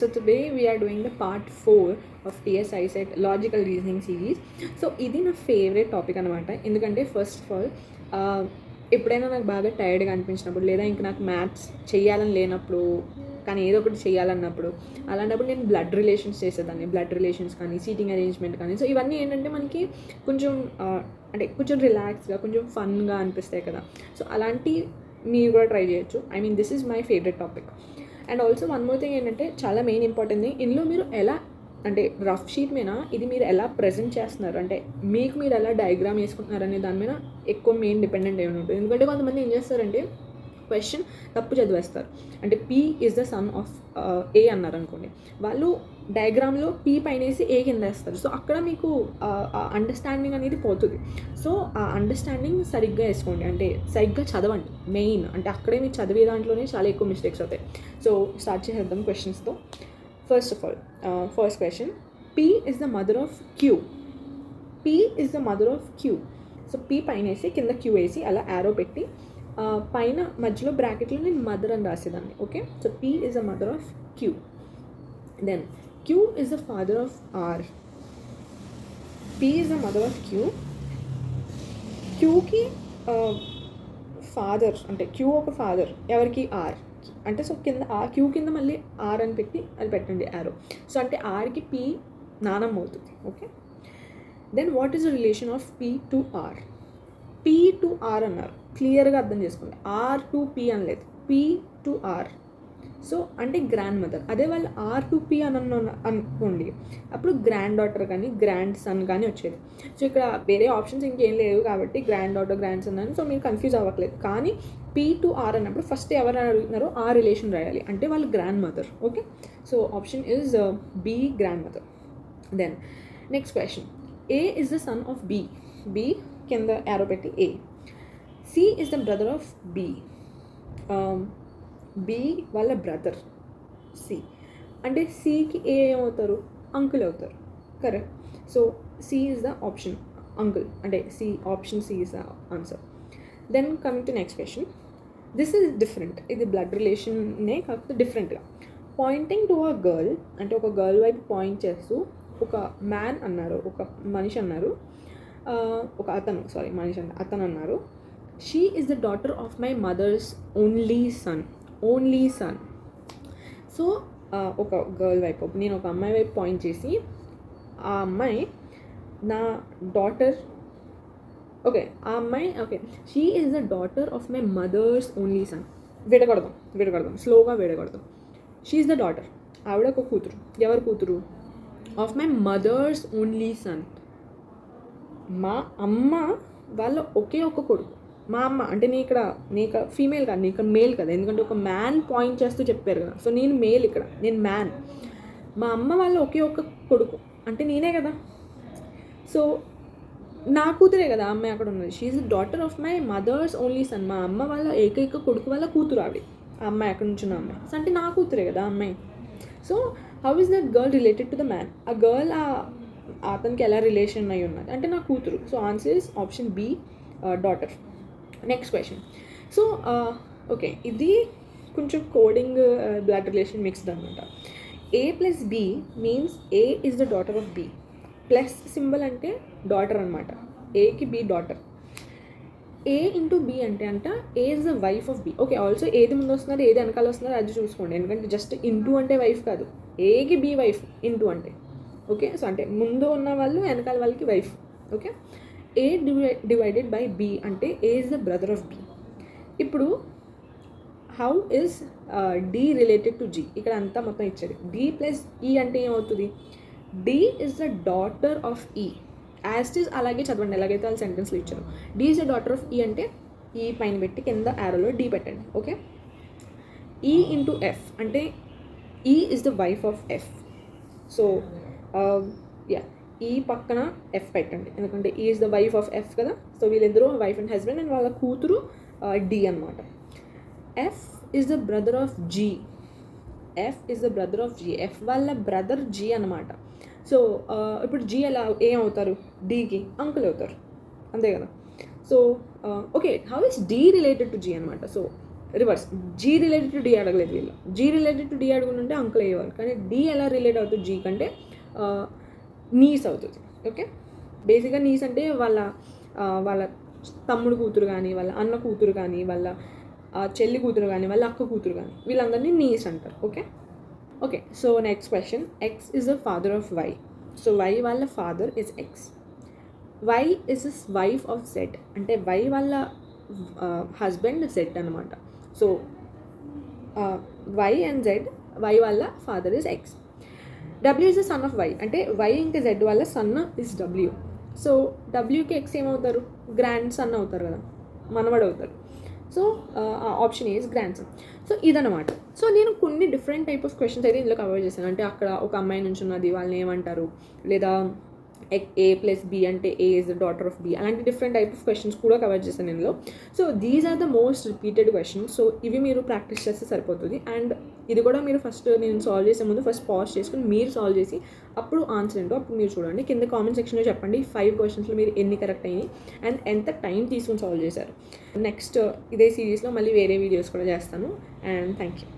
So today we are doing the part 4 of TSI set logical reasoning series. So ఇది నా favourite topic అనమాట. ఎందుకంటే first of all ఎప్పుడైనా నాకు బాగా టైర్డ్గా అనిపించినప్పుడు, లేదా ఇంక నాకు మ్యాథ్స్ చేయాలని లేనప్పుడు, కానీ ఏదో ఒకటి చేయాలన్నప్పుడు, అలాంటప్పుడు నేను బ్లడ్ రిలేషన్స్ చేసేదాన్ని. బ్లడ్ రిలేషన్స్ కానీ, సీటింగ్ అరేంజ్మెంట్ కానీ. సో ఇవన్నీ ఏంటంటే మనకి కొంచెం అంటే కొంచెం రిలాక్స్గా, కొంచెం ఫన్గా అనిపిస్తాయి కదా. సో అలాంటి మీరు కూడా ట్రై చేయొచ్చు. I mean this is my favourite topic. And also one more thing ఏంటంటే చాలా మెయిన్ ఇంపార్టెంట్ థింగ్, ఇందులో మీరు ఎలా అంటే రఫ్ షీట్ మీద ఇది మీరు ఎలా ప్రజెంట్ చేస్తున్నారు, అంటే మీకు మీరు ఎలా డయాగ్రామ్ వేసుకుంటున్నారు అనే దాని మీద ఎక్కువ మెయిన్ డిపెండెంట్ ఏమి ఉంటుంది. ఎందుకంటే కొంతమంది ఏం చేస్తారంటే క్వశ్చన్ తప్పు చదివేస్తారు. అంటే P is the son of A అన్నారు అనుకోండి, వాళ్ళు డయాగ్రామ్లో పీ పైనేసి ఏ కింద వేస్తారు. సో అక్కడ మీకు అండర్స్టాండింగ్ అనేది పోతుంది. సో ఆ అండర్స్టాండింగ్ సరిగ్గా వేసుకోండి, అంటే సరిగ్గా చదవండి మెయిన్. అంటే అక్కడే మీరు చదివే దాంట్లోనే చాలా ఎక్కువ మిస్టేక్స్ అవుతాయి. సో స్టార్ట్ చేసేద్దాం క్వశ్చన్స్తో. First of all first question, P is the mother of Q. P is the mother of Q. So P పైన వేసి కింద క్యూ వేసి అలా యారో పెట్టి పైన మధ్యలో బ్రాకెట్లో నేను మదర్ అని రాసేదాన్ని. Okay, so P is the mother of Q. Then Q is the father of R. P is the mother of Q. క్యూకి ఫాదర్ అంటే క్యూ ఒక ఫాదర్ ఎవరికి, ఆర్. అంటే సో కింద ఆ క్యూ కింద మళ్ళీ ఆర్ అని పెట్టి అది పెట్టండి యారో. సో అంటే ఆర్కి పీ నానమ్మ అవుతుంది. Okay, then what is the relation of P to R. P to R అన్నారు, క్లియర్గా అర్థం చేసుకోండి. ఆర్ టు పీ అనలేదు, పీ టు ఆర్. సో అంటే గ్రాండ్ మదర్. అదే వాళ్ళు ఆర్ టు పీ అని అనుకోండి, అప్పుడు గ్రాండ్ డాటర్ కానీ గ్రాండ్ సన్ కానీ వచ్చేది. సో ఇక్కడ వేరే ఆప్షన్స్ ఇంకేం లేవు కాబట్టి గ్రాండ్ డాటర్ గ్రాండ్ సన్ అని సో మీరు కన్ఫ్యూజ్ అవ్వట్లేదు. కానీ పీ టు ఆర్ అన్నప్పుడు ఫస్ట్ ఎవరు అడుగుతున్నారో ఆ రిలేషన్ రాయాలి, అంటే వాళ్ళు grandmother. Okay, so option is B, grandmother. Then next question, A is the son of B. B కింద యారో పెట్టి A. C is the brother of B. B వాళ్ళ brother C. అంటే సికి A ఏమవుతారు, uncle అవుతారు. Correct. So C is the option uncle, అంటే C, option C is the answer. Then coming to next question, this is different. ఇది blood రిలేషన్నే కాకపోతే డిఫరెంట్గా. Pointing to a girl, అంటే ఒక గర్ల్ వైపు పాయింట్ చేస్తూ ఒక మ్యాన్ అన్నారు, ఒక మనిషి అన్నారు, ఒక అతను, సారీ మనిషి అంటే అతను అన్నారు, she is the daughter of my mother's only sun. Only sun. So ఒక గర్ల్ వైపు, నేను ఒక అమ్మాయి వైపు పాయింట్ చేసి ఆ అమ్మాయి నా డాటర్. ఓకే, ఆ అమ్మాయి okay, she is the daughter of my mother's only son. విడగొడదాం స్లోగా విడగొడదాం. షీ ఈజ్ ద డాటర్, ఆవిడ ఒక కూతురు. ఎవరు కూతురు? Of my mother's only son. మా అమ్మ వాళ్ళ ఒకే ఒక కొడుకు. మా అమ్మ అంటే నీ ఇక్కడ ఫీమేల్ కాదు, నీ ఇక్కడ మేల్ కదా, ఎందుకంటే ఒక మ్యాన్ పాయింట్ చేస్తూ చెప్పారు కదా. సో నేను మేల్, ఇక్కడ నేను మ్యాన్. మా అమ్మ వాళ్ళ ఒకే ఒక కొడుకు అంటే నేనే కదా. సో నా కూతురే కదా ఆ అమ్మాయి అక్కడ ఉన్నది. She is the daughter of my mother's only son. మా అమ్మ వాళ్ళ ఏకైక కొడుకు వాళ్ళ కూతురు ఆవిడ, ఆ అమ్మాయి అక్కడ నుంచి ఉన్న అమ్మాయి. సో అంటే నా కూతురే కదా ఆ అమ్మాయి. So how is that girl related to the man? ఆ గర్ల్ అతనికి ఎలా రిలేషన్ అయి ఉన్నది అంటే నా కూతురు. So answer is option B, daughter. Next question. So okay, ఇది కొంచెం కోడింగ్ బ్లడ్ రిలేషన్ మిక్స్డ్ అనమాట. A plus B means A is the daughter of B. Plus symbol అంటే డాటర్ అనమాట, ఏకి B daughter. A into B అంటే A is the wife of B. Okay, also ఏది ముందు వస్తున్నారు ఏది వెనకాల వస్తున్నారు అది చూసుకోండి, ఎందుకంటే జస్ట్ ఇంటూ అంటే వైఫ్ కాదు, ఏకి బి వైఫ్ ఇంటూ అంటే. ఓకే, సో అంటే ముందు ఉన్న వాళ్ళు వెనకాల వాళ్ళకి wife. Okay, A divided by B అంటే A is the brother of B. ఇప్పుడు how is D related to G? ఇక్కడ అంతా మొత్తం ఇచ్చారు. డి ప్లస్ ఈ అంటే ఏమవుతుంది? D is the daughter of E. As it is అలాగే చదవండి, ఎలాగైతే వాళ్ళు సెంటెన్స్లో ఇచ్చారు. D is the daughter of E అంటే ఈ పైన పెట్టి కింద యారోలో డి పెట్టండి. ఓకే, ఈ ఇంటూ ఎఫ్ అంటే E is the wife of F. So ya, ఈ పక్కన ఎఫ్ పెట్టండి, ఎందుకంటే E is the wife of F కదా. సో వీళ్ళిద్దరూ వైఫ్ అండ్ హస్బెండ్, అండ్ వాళ్ళ కూతురు డి అనమాట. F is the brother of G. F is the brother of G. F వాళ్ళ బ్రదర్ జీ అనమాట. సో ఇప్పుడు జీ ఎలా ఏమవుతారు? డీకి అంకుల్ అవుతారు, అంతే కదా. So okay, how is D related to G అనమాట. So reverse, G related to D అడగలేదు వీళ్ళు. జీ రిలేటెడ్ టు డి అడుగుంటే అంకుల్ అయ్యేవారు, కానీ డి ఎలా రిలేట్ అవుతుంది జీ కంటే, నీస్ అవుతుంది. ఓకే, బేసిక్గా నీస్ అంటే వాళ్ళ తమ్ముడు కూతురు కానీ, వాళ్ళ అన్న కూతురు కానీ, వాళ్ళ చెల్లి కూతురు కానీ, వాళ్ళ అక్క కూతురు కానీ, వీళ్ళందరినీ నీస్ అంటారు. Okay, so next question, X is the father of Y. So Y వాళ్ళ father is X. Y is is wife of Z, అంటే వై వాళ్ళ హస్బెండ్ జెడ్ అనమాట. So Y and Z, Y వాళ్ళ father is X. W is the son of Y, అంటే Y ఇంకా Z వాళ్ళ son is W. So డబ్ల్యూకి X ఏమవుతారు, grandson అవుతారు కదా, మనవడు అవుతారు. సో option A is grand son. So ఇదనమాట. సో నేను కొన్ని డిఫరెంట్ టైప్ ఆఫ్ క్వశ్చన్స్ అయితే ఇందులో కవర్ చేశాను. అంటే అక్కడ ఒక అమ్మాయి నుంచి ఉన్నది, వాళ్ళని ఏమంటారు, లేదా ఏ ప్లస్ బి అంటే A is the daughter of B, అలాంటి డిఫరెంట్ టైప్ ఆఫ్ క్వశ్చన్స్ కూడా కవర్ చేశాను ఇందులో. So these are the most repeated questions. So ఇవి మీరు ప్రాక్టీస్ చేస్తే సరిపోతుంది. అండ్ ఇది కూడా మీరు ఫస్ట్ నేను సాల్వ్ చేసే ముందు ఫస్ట్ పాజ్ చేసుకుని మీరు సాల్వ్ చేసి అప్పుడు ఆన్సర్ ఏంటో అప్పుడు మీరు చూడండి. కింద కామెంట్ సెక్షన్లో చెప్పండి 5 క్వశ్చన్స్లో మీరు ఎన్ని కరెక్ట్ అయ్యి అండ్ ఎంత టైం తీసుకుని సాల్వ్ చేశారు. నెక్స్ట్ ఇదే సిరీస్లో మళ్ళీ వేరే వీడియోస్ కూడా చేస్తాను. And thank you.